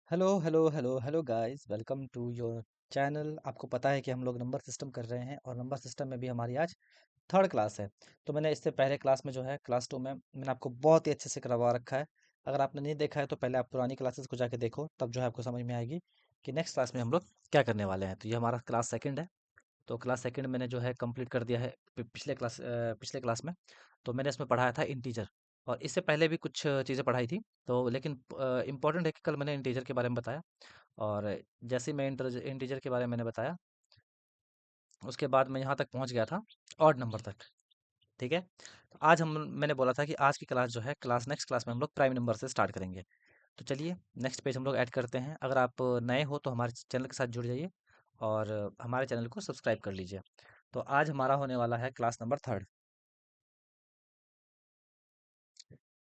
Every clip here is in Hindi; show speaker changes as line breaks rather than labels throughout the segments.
Hello hello hello hello guys, welcome to your channel. आपको पता है कि हम लोग नंबर सिस्टम कर रहे हैं और नंबर सिस्टम में भी हमारी आज थर्ड क्लास है। तो मैंने इससे पहले क्लास में जो है क्लास 2 में मैंने आपको बहुत ही अच्छे से करवा रखा है। अगर आपने नहीं देखा है तो पहले आप पुरानी क्लासेस को जाके देखो, तब जो है आपको समझ में आएगी कि नेक्स्ट क्लास में हम लोग क्या करने वाले हैं। तो ये हमारा क्लास सेकंड है। तो क्लास सेकंड मैंने जो है कंप्लीट कर दिया है पिछले क्लास में। तो मैंने इसमें पढ़ाया था इंटीजर, और इससे पहले भी कुछ चीज़ें पढ़ाई थी। तो लेकिन इम्पोर्टेंट है कि कल मैंने इंटीजर के बारे में बताया, और जैसे ही मैं इंटीजर के बारे में मैंने बताया, उसके बाद मैं यहाँ तक पहुँच गया था ऑड नंबर तक। ठीक है। तो आज हम मैंने बोला था कि आज की क्लास जो है नेक्स्ट क्लास में हम लोग प्राइम नंबर से स्टार्ट करेंगे। तो चलिए नेक्स्ट पेज हम लोग ऐड करते हैं। अगर आप नए हो तो हमारे चैनल के साथ जुड़ जाइए और हमारे चैनल को सब्सक्राइब कर लीजिए। तो आज हमारा होने वाला है class number third.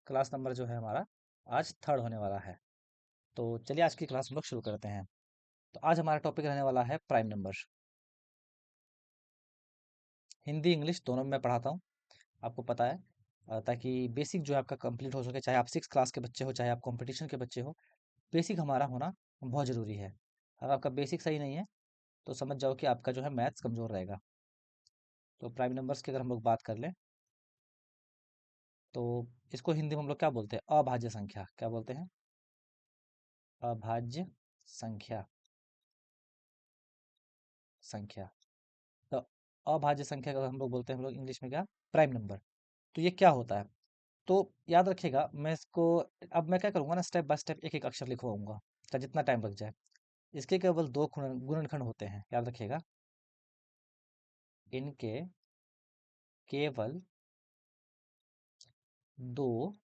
Class number जो है हमारा आज थर्ड होने वाला है। तो चलिए आज की क्लास हम लोग शुरू करते हैं। तो आज हमारा टॉपिक रहने वाला है प्राइम नंबर। हिंदी इंग्लिश दोनों में मैं पढ़ाता हूँ, आपको पता है। ताकि बेसिक जो है आपका कंप्लीट हो सके, चाहे आप सिक्स क्लास के बच्चे हो चाहे आप कंपटीशन के बच्चे हो। बेसिक हमारा होना बहुत ज़रूरी है। अगर आपका बेसिक सही नहीं है तो समझ जाओ कि आपका जो है मैथ्स कमज़ोर रहेगा। तो प्राइम नंबर्स की अगर हम लोग बात कर लें तो इसको हिंदी में हम लोग क्या बोलते हैं? अभाज्य संख्या। क्या बोलते हैं? अभाज्य संख्या। संख्या। तो अभाज्य संख्या का हम लोग बोलते हैं, हम लोग इंग्लिश में क्या? Prime number. तो ये क्या होता है? तो याद रखिएगा, मैं इसको अब मैं क्या करूँगा ना, स्टेप बाय स्टेप एक एक अक्षर लिखवाऊंगा, चाहे जितना टाइम लग जाए। इसके केवल दो गुणनखंड होते हैं, याद रखिएगा। इनके केवल दो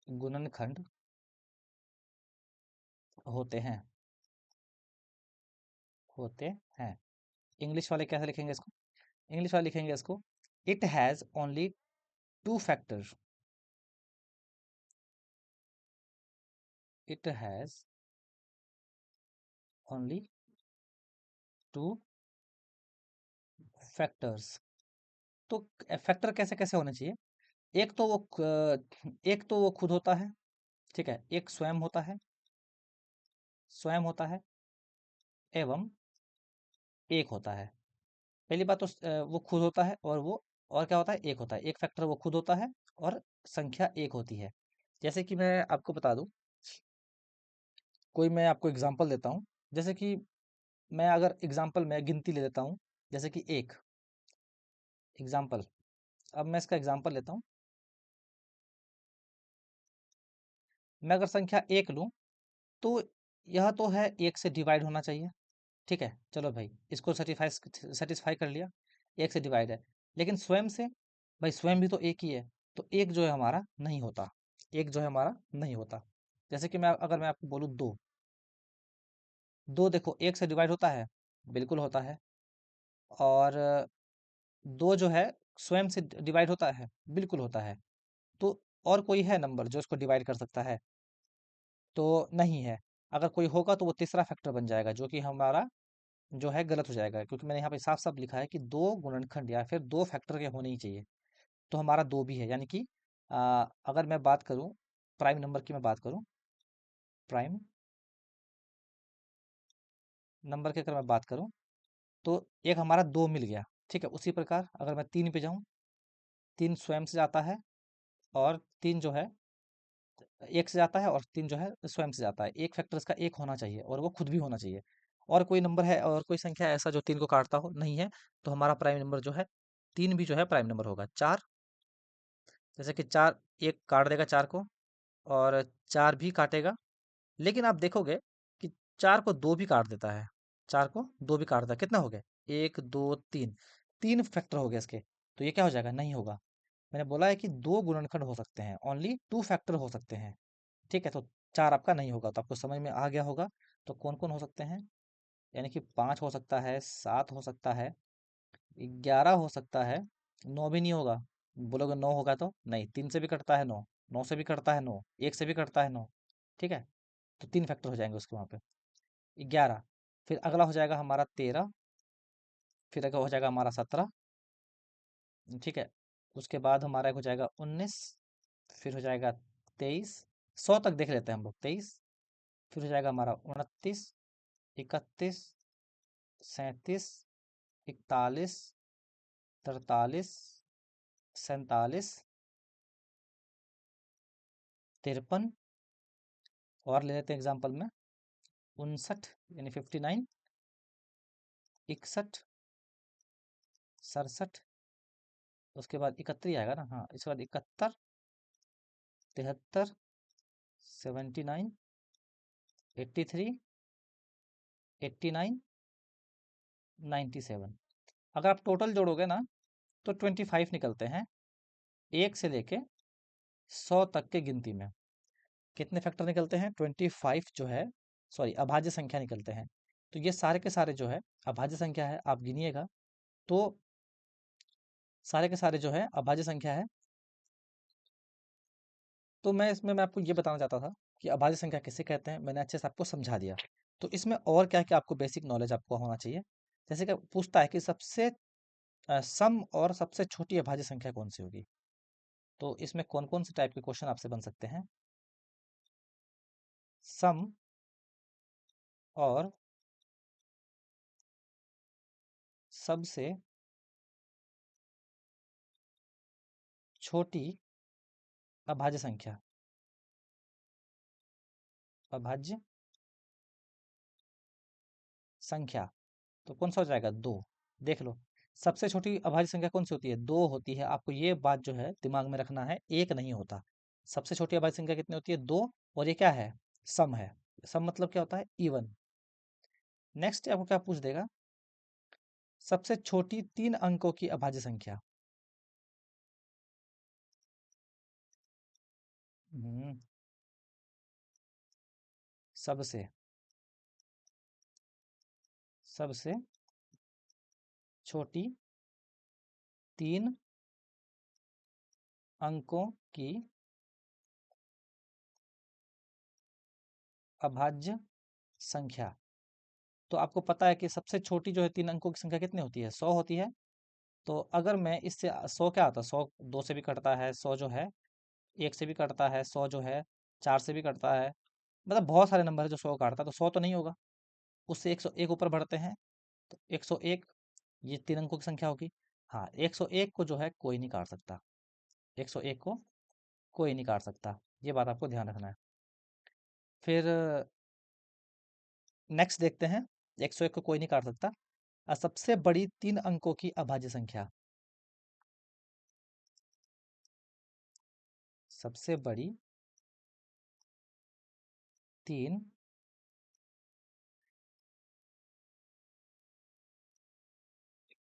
गुणनखंड होते हैं। होते हैं। इंग्लिश वाले कैसे लिखेंगे इसको? इंग्लिश वाले लिखेंगे इसको, it has only two factor. It has only two factors. तो फैक्टर कैसे कैसे होने चाहिए? एक तो वो एक तो वो खुद होता है, ठीक है। एक स्वयं होता है, स्वयं होता है, एवं एक होता है। पहली बात तो वो खुद होता है, और वो और क्या होता है? एक होता है। एक फैक्टर वो खुद होता है और संख्या एक होती है। जैसे कि मैं आपको बता दूं, कोई मैं आपको एग्जांपल देता हूँ। जैसे कि मैं अगर एग्जांपल में गिनती ले लेता हूँ, जैसे कि एक एग्जांपल। अब मैं इसका एग्जांपल लेता हूँ। मैं अगर संख्या एक लूँ तो यह तो है एक से डिवाइड होना चाहिए, ठीक है। चलो भाई, इसको सेटिस्फाई सेटिस्फाई कर लिया, एक से डिवाइड है। लेकिन स्वयं से, भाई स्वयं भी तो एक ही है। तो एक जो है हमारा नहीं होता। एक जो है हमारा नहीं होता। जैसे कि मैं आपको बोलूँ दो। दो देखो, एक से डिवाइड होता है, बिल्कुल होता है। और दो जो है स्वयं से डिवाइड होता है, बिल्कुल होता है। तो और कोई है नंबर जो इसको डिवाइड कर सकता है? तो नहीं है। अगर कोई होगा तो वो तीसरा फैक्टर बन जाएगा, जो कि हमारा जो है गलत हो जाएगा, क्योंकि मैंने यहाँ पे साफ साफ लिखा है कि दो गुणनखंड या फिर दो फैक्टर के होने ही चाहिए। तो हमारा दो भी है, यानी कि अगर मैं बात करूँ प्राइम नंबर की, मैं बात करूँ प्राइम नंबर की, अगर मैं बात करूँ तो एक हमारा दो मिल गया, ठीक है। उसी प्रकार अगर मैं तीन पे जाऊँ, तीन स्वयं से जाता है, और तीन जो है एक से जाता है, और तीन जो है स्वयं से जाता है। एक फैक्टर इसका एक होना चाहिए, और वो खुद भी होना चाहिए। और कोई नंबर है और कोई संख्या ऐसा जो तीन को काटता हो? नहीं है। तो हमारा प्राइम नंबर जो है तीन भी जो है प्राइम नंबर होगा। चार, जैसे कि चार एक काट देगा चार को, और चार भी काटेगा। लेकिन आप देखोगे कि चार को दो भी काट देता है। चार को दो भी काट देता है। कितना हो गया? एक दो तीन, तीन फैक्टर हो गया इसके। तो ये क्या हो जाएगा? नहीं होगा। मैंने बोला है कि दो गुणनखंड हो सकते हैं, ओनली टू फैक्टर हो सकते हैं, ठीक है। तो चार आपका नहीं होगा। तो आपको समझ में आ गया होगा। तो कौन कौन हो सकते हैं? यानी कि पाँच हो सकता है, सात हो सकता है, 11 हो सकता है, 9 भी नहीं होगा। बोलोगे 9 होगा? तो नहीं, 3 से भी कटता है 9, 9 से भी कटता है 9, 1 से भी कटता है 9, ठीक है। तो तीन फैक्टर हो जाएंगे उसके वहाँ पे। 11, फिर अगला हो जाएगा हमारा 13, फिर अगला हो जाएगा हमारा 17, ठीक है। उसके बाद हमारा एक हो जाएगा 19, फिर हो जाएगा 23, 100 तक देख लेते हैं हम लोग। 23, फिर हो जाएगा हमारा 29, 31, 37, 41, 43, 47, 53, और ले लेते हैं एग्जाम्पल में 59 यानी 59, 61, 67, उसके बाद 31 आएगा ना, हाँ इसके बाद 71, 73, 79, 83, 89, 97। अगर आप टोटल जोड़ोगे ना तो 25 निकलते हैं, 1 से लेके 100 तक के गिनती में। कितने फैक्टर निकलते हैं? 25 जो है, सॉरी अभाज्य संख्या निकलते हैं। तो ये सारे के सारे जो है अभाज्य संख्या है, आप गिनिएगा तो सारे के सारे जो है अभाज्य संख्या है। तो मैं आपको ये बताना चाहता था कि अभाज्य संख्या किसे कहते हैं, मैंने अच्छे से आपको समझा दिया। तो इसमें और क्या क्या आपको बेसिक नॉलेज आपको होना चाहिए। जैसे कि पूछता है कि सबसे सम और सबसे छोटी अभाज्य संख्या कौन सी होगी। तो इसमें कौन कौन से टाइप के क्वेश्चन आपसे बन सकते हैं? सम और सबसे छोटी अभाज्य संख्या। अभाज्य संख्या तो कौन सा हो जाएगा? 2। देख लो, सबसे छोटी अभाज्य संख्या कौन सी होती है? 2 होती है। आपको ये बात जो है दिमाग में रखना है, एक नहीं होता। सबसे छोटी अभाज्य संख्या कितनी होती है? 2। और ये क्या है? सम है। सम मतलब क्या होता है? इवन। नेक्स्ट आपको क्या पूछ देगा? सबसे छोटी 3 अंकों की अभाज्य संख्या। हम्म, सबसे सबसे छोटी 3 अंकों की अभाज्य संख्या। तो आपको पता है कि सबसे छोटी जो है 3 अंकों की संख्या कितनी होती है? 100 होती है। तो अगर मैं इससे 100 क्या आता है? 100 2 से भी कटता है, 100 जो है 1 से भी कटता है, 100 जो है 4 से भी कटता है। मतलब बहुत सारे नंबर है जो 100 काटता है, तो 100 तो नहीं होगा। उससे 101 ऊपर बढ़ते हैं तो 101 ये 3 अंकों की संख्या होगी। हाँ, 101 को जो है कोई नहीं काट सकता। 101 को कोई नहीं काट सकता, ये बात आपको ध्यान रखना है। फिर नेक्स्ट देखते हैं, 101 को कोई नहीं काट सकता। सबसे बड़ी 3 अंकों की अभाज्य संख्या। सबसे बड़ी 3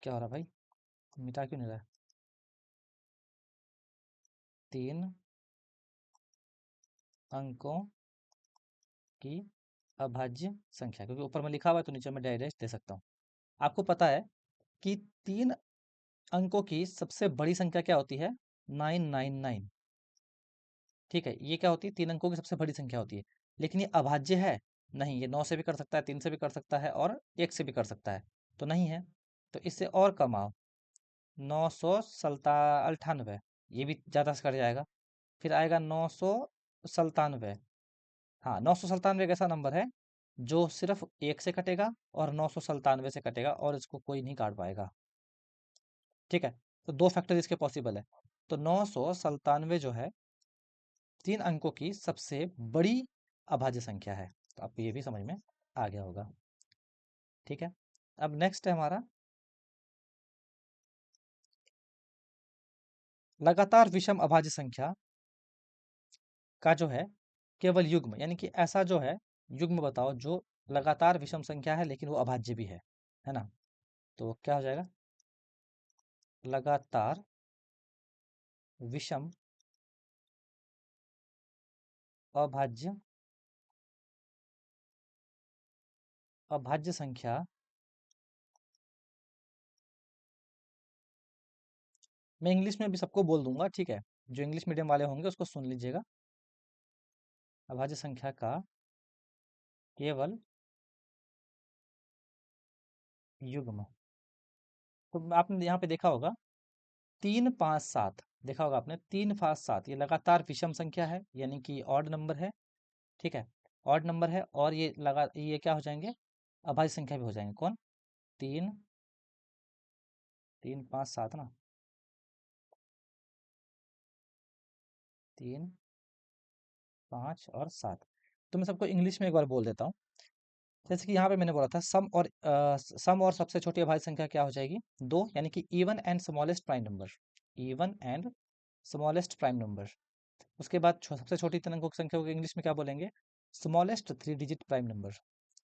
क्या हो रहा है भाई? मिटा क्यों नहीं रहा है? 3 अंकों की अभाज्य संख्या, क्योंकि ऊपर में लिखा हुआ है तो नीचे में डायरेक्ट दे सकता हूँ। आपको पता है कि 3 अंकों की सबसे बड़ी संख्या क्या होती है? 999। ठीक है, ये क्या होती है? 3 अंकों की सबसे बड़ी संख्या होती है। लेकिन ये अभाज्य है नहीं, ये 9 से भी कर सकता है, 3 से भी कर सकता है और 1 से भी कर सकता है, तो नहीं है। तो इससे और कम आओ, 998, ये भी ज़्यादा से कट जाएगा। फिर आएगा 997। हाँ, 997 एक ऐसा नंबर है जो सिर्फ 1 से कटेगा और 997 से कटेगा और इसको कोई नहीं काट पाएगा। ठीक है, तो 2 फैक्टर इसके पॉसिबल है। तो 997 जो है 3 अंकों की सबसे बड़ी अभाज्य संख्या है। तो आपको ये भी समझ में आ गया होगा। ठीक है, अब नेक्स्ट है हमारा लगातार विषम अभाज्य संख्या का जो है केवल युग्म, यानी कि ऐसा जो है युग्म बताओ जो लगातार विषम संख्या है लेकिन वो अभाज्य भी है ना। तो क्या हो जाएगा? लगातार विषम अभाज्य अभाज्य संख्या। मैं इंग्लिश में भी सबको बोल दूंगा, ठीक है, जो इंग्लिश मीडियम वाले होंगे उसको सुन लीजिएगा। अभाज्य संख्या का केवल युग्म। तो आपने यहाँ पे देखा होगा 3 5 7, देखा होगा आपने, 3 5 7 ये लगातार विषम संख्या है, यानी कि ऑड नंबर है। ठीक है, ऑड नंबर है, और ये क्या हो जाएंगे, अभाज्य संख्या भी हो जाएंगे। कौन? 3 3 5 7 ना, 3 5 और 7। तो मैं सबको इंग्लिश में एक बार बोल देता हूँ। जैसे कि यहाँ पे मैंने बोला था, सम और सबसे छोटी अभाज्य संख्या क्या हो जाएगी, 2, यानी कि even and smallest prime number. Even and smallest prime number. उसके बाद सबसे छोटी तीन अंकों की संख्या को इंग्लिश में क्या बोलेंगे, smallest 3 digit prime number.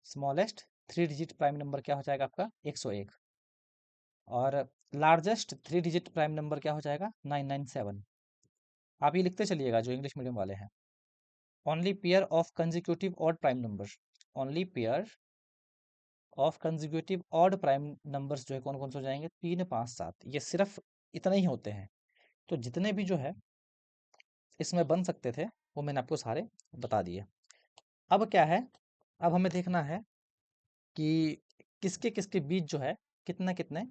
Smallest 3 digit prime number क्या हो जाएगा आपका, 101। और लार्जेस्ट 3 डिजिट प्राइम नंबर क्या हो जाएगा, 997। आप ये लिखते चलिएगा जो इंग्लिश मीडियम वाले हैं। Only pair of consecutive odd prime number. Only pair of consecutive odd prime numbers जो है कौन कौन से हो जाएंगे, 3 5 7। ये सिर्फ इतने ही होते हैं। तो जितने भी जो है इसमें बन सकते थे, वो मैंने आपको सारे बता दिए। अब क्या है, अब हमें देखना है कि किसके किसके बीच जो है कितने कितने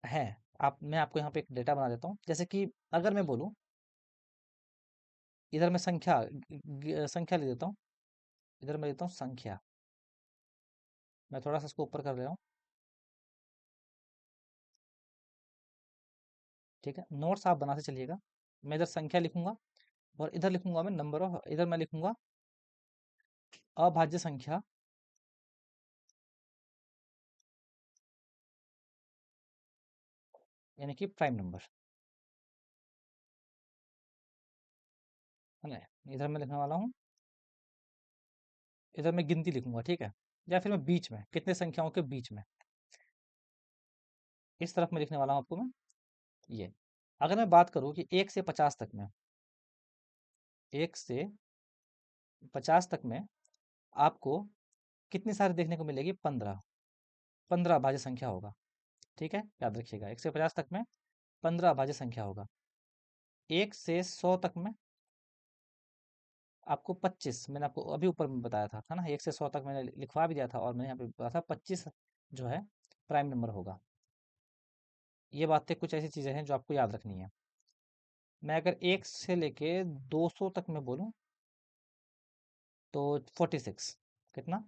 हैं। मैं आपको यहाँ पे एक डेटा बना देता हूँ। जैसे कि अगर मैं बोलूँ, इधर मैं संख्या ले देता हूँ। इधर मैं लेता हूँ संख्या। मैं थोड़ा सा इसको ऊपर कर रहा हूँ। ठीक है, नोट्स आप बनाते चलिएगा। मैं इधर संख्या लिखूंगा, और इधर लिखूंगा मैं नंबर ऑफ, इधर मैं लिखूंगा अभाज्य संख्या, यानी कि प्राइम नंबर है ना। इधर मैं लिखने वाला हूँ, इधर मैं गिनती लिखूंगा। ठीक है, या फिर मैं बीच में, कितने संख्याओं के बीच में, इस तरफ में लिखने वाला हूँ आपको मैं। ये अगर मैं बात करूँ कि 1 से 50 तक में, 1 से 50 तक में आपको कितनी सारी देखने को मिलेगी, 15। 15 अभाज्य संख्या होगा। ठीक है, याद रखिएगा, 1 से 50 तक में 15 अभाज्य संख्या होगा। 1 से 100 तक में आपको 25, मैंने आपको अभी ऊपर में बताया था ना, 1 से 100 तक मैंने लिखवा भी दिया था, और मैंने यहाँ पे बताया था 25 जो है प्राइम नंबर होगा। ये बातें कुछ ऐसी चीज़ें हैं जो आपको याद रखनी है। मैं अगर 1 से लेके 200 तक में बोलूँ, तो 46। कितना,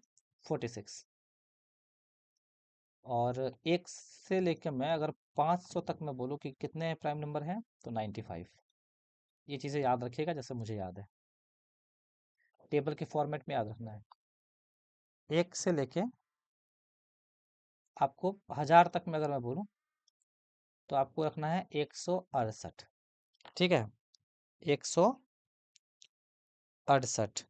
46। और 1 से लेके मैं अगर 500 तक में बोलूँ कि कितने प्राइम नंबर हैं, तो 95। ये चीज़ें याद रखिएगा जैसे मुझे याद है, टेबल के फॉर्मेट में याद रखना है। 1 से लेके आपको 1000 तक में अगर मैं बोलूँ, तो आपको रखना है 168। ठीक है, 168।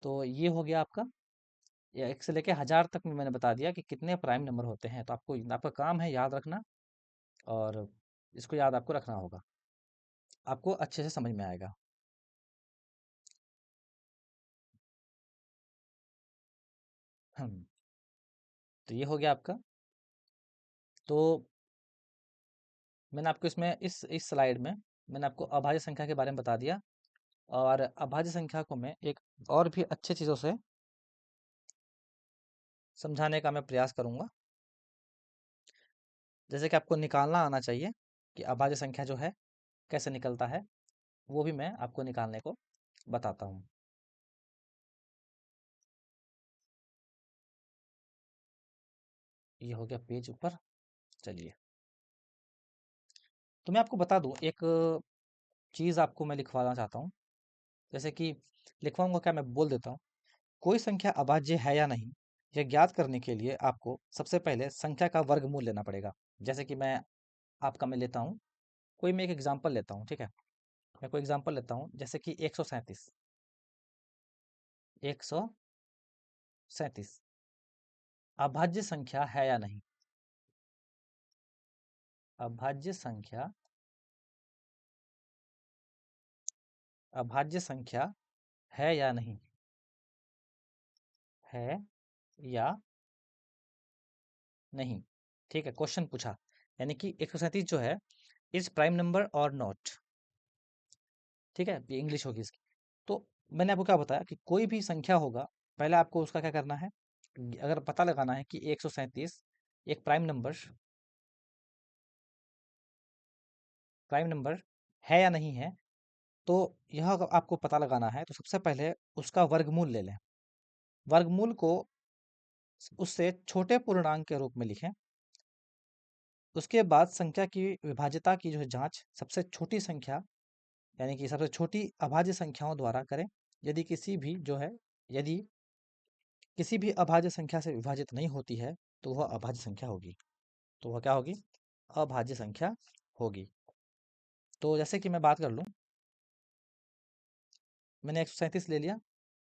तो ये हो गया आपका, या 1 से लेके 1000 तक में मैंने बता दिया कि कितने प्राइम नंबर होते हैं। तो आपका काम है याद रखना, और इसको याद आपको रखना होगा, आपको अच्छे से समझ में आएगा। हम तो ये हो गया आपका। तो मैंने आपको इसमें इस स्लाइड में मैंने आपको अभाज्य संख्या के बारे में बता दिया, और अभाज्य संख्या को मैं एक और भी अच्छे चीज़ों से समझाने का मैं प्रयास करूंगा। जैसे कि आपको निकालना आना चाहिए कि अभाज्य संख्या जो है कैसे निकलता है, वो भी मैं आपको निकालने को बताता हूँ। ये हो गया पेज ऊपर। चलिए, तो मैं आपको बता दूं, एक चीज़ आपको मैं लिखवाना चाहता हूँ। जैसे कि लिखवाऊंगा क्या, मैं बोल देता हूँ। कोई संख्या अभाज्य है या नहीं, यह ज्ञात करने के लिए आपको सबसे पहले संख्या का वर्गमूल लेना पड़ेगा। जैसे कि मैं लेता हूँ, कोई मैं एक एग्जांपल लेता हूँ। ठीक है, मैं कोई एग्जांपल लेता हूँ, जैसे कि 137। 137 अभाज्य संख्या है या नहीं, अभाज्य संख्या, अभाज्य संख्या है या नहीं, है या नहीं। ठीक है, क्वेश्चन पूछा, यानी कि 137 जो है इज प्राइम नंबर और नॉट। ठीक है, ये इंग्लिश होगी इसकी। तो मैंने आपको क्या बताया कि कोई भी संख्या होगा, पहले आपको उसका क्या करना है, अगर पता लगाना है कि 137 एक प्राइम नंबर प्राइम नंबर है या नहीं है, तो यह अगर आपको पता लगाना है तो सबसे पहले उसका वर्गमूल ले लें। वर्गमूल को उससे छोटे पूर्णांक के रूप में लिखें। उसके बाद संख्या की विभाज्यता की जो है जांच सबसे छोटी संख्या यानी कि सबसे छोटी अभाज्य संख्याओं द्वारा करें। यदि किसी भी जो है यदि किसी भी अभाज्य संख्या से विभाजित नहीं होती है तो वह अभाज्य संख्या होगी। तो वह क्या होगी? अभाज्य संख्या होगी। तो जैसे कि मैं बात कर लूँ, मैंने 137 ले लिया,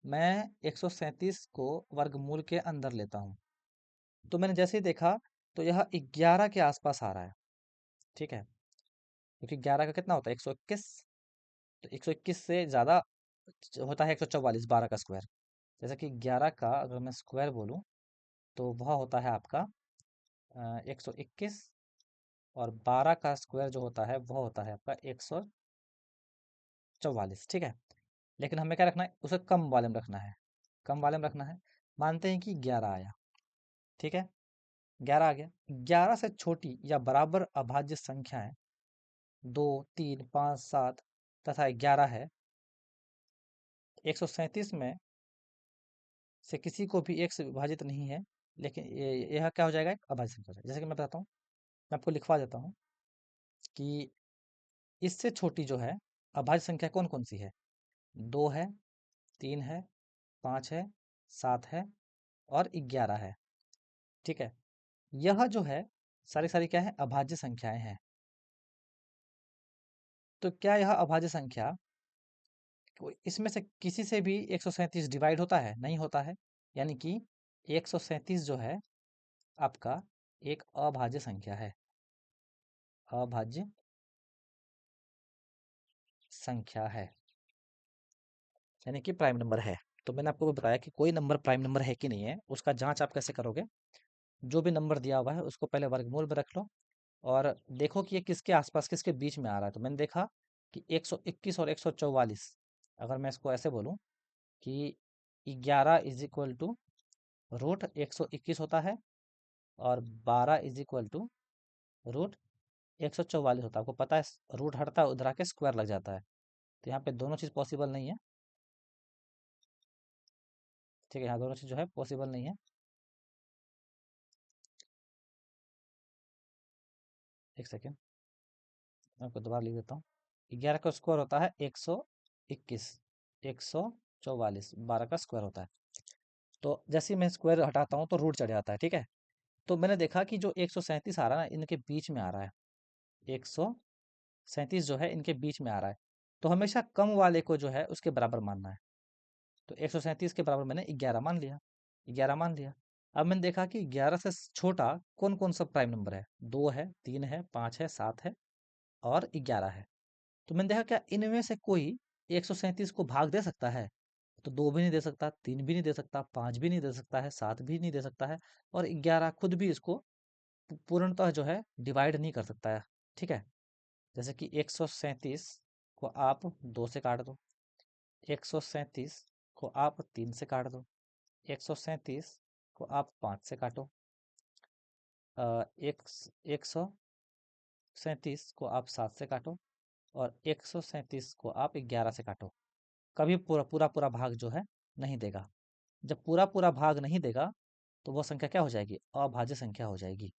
मैं 137 को वर्गमूल के अंदर लेता हूँ। तो मैंने जैसे ही देखा तो यह 11 के आसपास आ रहा है, ठीक है, क्योंकि 11 का कितना होता है 121। तो 121 से ज़्यादा होता है 144, 12 का स्क्वायर। जैसे कि 11 का अगर मैं स्क्वायर बोलूँ तो वह होता है आपका 121, और 12 का स्क्वायर जो होता है वह होता है आपका 144, ठीक है। लेकिन हमें क्या रखना है, उसे कम वाले में रखना है, कम वाले में रखना है। मानते हैं कि 11 आया, ठीक है, 11 आ गया। 11 से छोटी या बराबर अभाज्य संख्याएं 2, 3, 5, 7 तथा 11 है। 137 में से किसी को भी एक से विभाजित नहीं है, लेकिन यह क्या हो जाएगा, एक अभाज्य संख्या हो जाएगा। जैसे कि मैं बताता हूँ, मैं आपको लिखवा देता हूँ कि इससे छोटी जो है अभाज्य संख्या कौन कौन सी है। 2 है, 3 है, 5 है, 7 है और 11 है, ठीक है। यह जो है सारी सारी क्या है, अभाज्य संख्याएं हैं। तो क्या यह अभाज्य संख्या इसमें से किसी से भी 137 डिवाइड होता है? नहीं होता है। यानी कि 137 जो है आपका एक अभाज्य संख्या है, अभाज्य संख्या है, यानी कि प्राइम नंबर है। तो मैंने आपको बताया कि कोई नंबर प्राइम नंबर है कि नहीं है, उसका जांच आप कैसे करोगे। जो भी नंबर दिया हुआ है उसको पहले वर्गमूल में रख लो और देखो कि ये किसके आसपास किसके बीच में आ रहा है। तो मैंने देखा कि 121 और 144, अगर मैं इसको ऐसे बोलूं कि 11 इज इक्वल टू रूट 121 होता है और 12 इज इक्वल टू रूट 144 होता है। आपको पता है रूट हटता है उधर आके स्क्वायर लग जाता है, तो यहाँ पे दोनों चीज़ पॉसिबल नहीं है, ठीक है, यहाँ दोनों चीज़ जो है पॉसिबल नहीं है। एक सेकेंड, मैं आपको दोबारा लिख देता हूँ। 11 का स्क्वायर होता है 121, 144, 12 का स्क्वायर होता है। तो जैसे ही मैं स्क्वायर हटाता हूँ तो रूट चढ़ जाता है, ठीक है। तो मैंने देखा कि जो 137 आ रहा है ना, इनके बीच में आ रहा है, 137 जो है इनके बीच में आ रहा है। तो हमेशा कम वाले को जो है उसके बराबर मानना है। तो 137 के बराबर मैंने 11 मान लिया, 11 मान लिया। अब मैंने देखा कि 11 से छोटा कौन कौन सा प्राइम नंबर है, 2 है, 3 है, 5 है, 7 है और 11 है। तो मैंने देखा क्या इनमें से कोई 137 को भाग दे सकता है? तो 2 भी नहीं दे सकता, 3 भी नहीं दे सकता, 5 भी नहीं दे सकता है, 7 भी नहीं दे सकता है और 11 खुद भी इसको पूर्णतः जो है डिवाइड नहीं कर सकता है, ठीक है। जैसे कि 137 को आप 2 से काट दो, 137 को आप 3 से काट दो, 137 को आप 5 से काटो, एक 137 को आप 7 से काटो और 137 को आप 11 से काटो। कभी पूरा पूरा पूरा भाग जो है नहीं देगा। जब पूरा पूरा भाग नहीं देगा तो वो संख्या क्या हो जाएगी, अभाज्य संख्या हो जाएगी।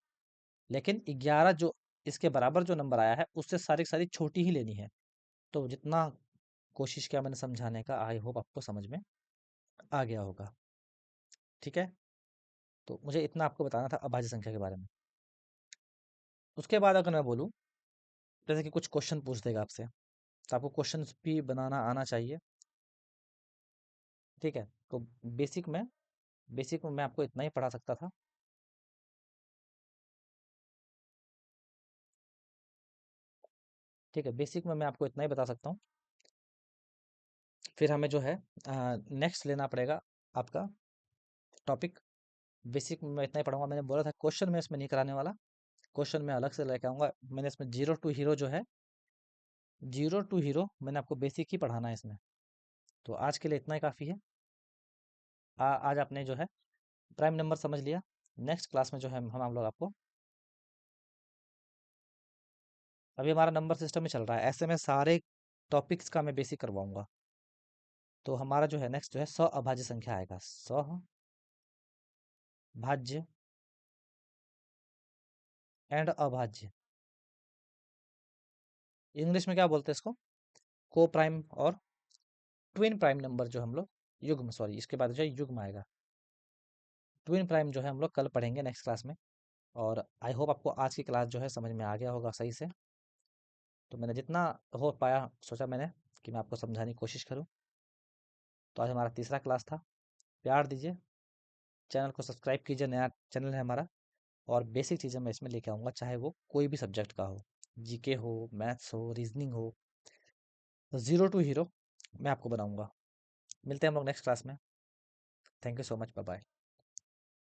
लेकिन 11 जो इसके बराबर जो नंबर आया है उससे सारी सारी छोटी ही लेनी है। तो जितना कोशिश किया मैंने समझाने का, आई होप आपको समझ में आ गया होगा, ठीक है। तो मुझे इतना आपको बताना था अभाज्य संख्या के बारे में। उसके बाद अगर मैं बोलूँ, जैसे कि कुछ क्वेश्चन पूछ देगा आपसे, तो आपको क्वेश्चंस भी बनाना आना चाहिए, ठीक है। तो बेसिक में मैं आपको इतना ही पढ़ा सकता था, ठीक है। बेसिक में मैं आपको इतना ही बता सकता हूँ। फिर हमें जो है नेक्स्ट लेना पड़ेगा आपका टॉपिक। बेसिक में मैं इतना ही पढ़ाऊंगा, मैंने बोला था क्वेश्चन में इसमें नहीं कराने वाला, क्वेश्चन में अलग से लेके आऊँगा। मैंने इसमें जीरो टू हीरो जो है, जीरो टू हीरो मैंने आपको बेसिक ही पढ़ाना है इसमें। तो आज के लिए इतना ही काफ़ी है। आज आपने जो है प्राइम नंबर समझ लिया। नेक्स्ट क्लास में जो है हम लोग आपको अभी हमारा नंबर सिस्टम ही चल रहा है, ऐसे में सारे टॉपिक्स का मैं बेसिक करवाऊंगा। तो हमारा जो है नेक्स्ट जो है अभाज्य संख्या आएगा, भाज्य एंड अभाज्य। इंग्लिश में क्या बोलते हैं इसको? को प्राइम और ट्विन प्राइम नंबर जो हम लोग युग्म, सॉरी इसके बाद जो है युग्म आएगा। ट्विन प्राइम जो है हम लोग कल पढ़ेंगे नेक्स्ट क्लास में। और आई होप आपको आज की क्लास जो है समझ में आ गया होगा सही से। तो मैंने जितना हो पाया सोचा मैंने कि मैं आपको समझाने की कोशिश करूं। तो आज हमारा तीसरा क्लास था। प्यार दीजिए, चैनल को सब्सक्राइब कीजिए, नया चैनल है हमारा। और बेसिक चीज़ें मैं इसमें लेके आऊँगा, चाहे वो कोई भी सब्जेक्ट का हो, जीके हो, मैथ्स हो, रीजनिंग हो, ज़ीरो टू हीरो मैं आपको बनाऊंगा। मिलते हैं हम लोग नेक्स्ट क्लास में। Thank you so much, bye bye.